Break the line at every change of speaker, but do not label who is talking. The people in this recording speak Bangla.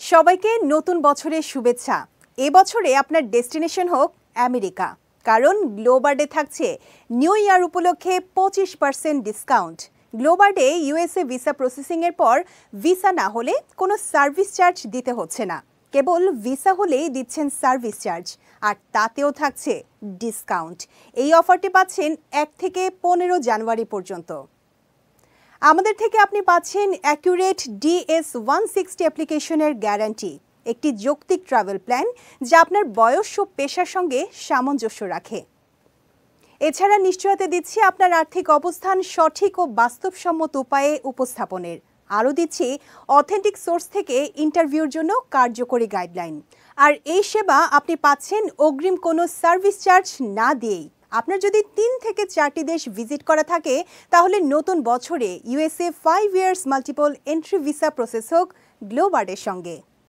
সবাইকে নতুন বছরের শুভেচ্ছা। এবছরে আপনার ডেস্টিনেশন হোক আমেরিকা, কারণ গ্লোবার্ডে থাকছে নিউ ইয়ার উপলক্ষে 25% ডিসকাউন্ট। গ্লোবার্ডে ইউএসএ ভিসা প্রসেসিংয়ের পর ভিসা না হলে কোনো সার্ভিস চার্জ দিতে হচ্ছে না, কেবল ভিসা হলেই দিচ্ছেন সার্ভিস চার্জ, আর তাতেও থাকছে ডিসকাউন্ট। এই অফারটি পাচ্ছেন 1 থেকে 15 জানুয়ারি পর্যন্ত। আমাদের থেকে আপনি পাচ্ছেন অ্যাকুরেট DS-160 অ্যাপ্লিকেশনের গ্যারান্টি, একটি যৌক্তিক ট্রাভেল প্ল্যান যা আপনার বয়স ও পেশার সঙ্গে সামঞ্জস্য রাখে। এছাড়া নিশ্চয়তা দিচ্ছি আপনার আর্থিক অবস্থান সঠিক ও বাস্তবসম্মত উপায়ে উপস্থাপনের। আরও দিচ্ছি অথেন্টিক সোর্স থেকে ইন্টারভিউর জন্য কার্যকরী গাইডলাইন। আর এই সেবা আপনি পাচ্ছেন অগ্রিম কোনো সার্ভিস চার্জ না দিয়েই। আপনার যদি 3 থেকে 4টি দেশ ভিজিট করা থাকে, তাহলে নতুন বছরে USA 5 years multiple entry visa process হোক গ্লোবার্ডের সঙ্গে।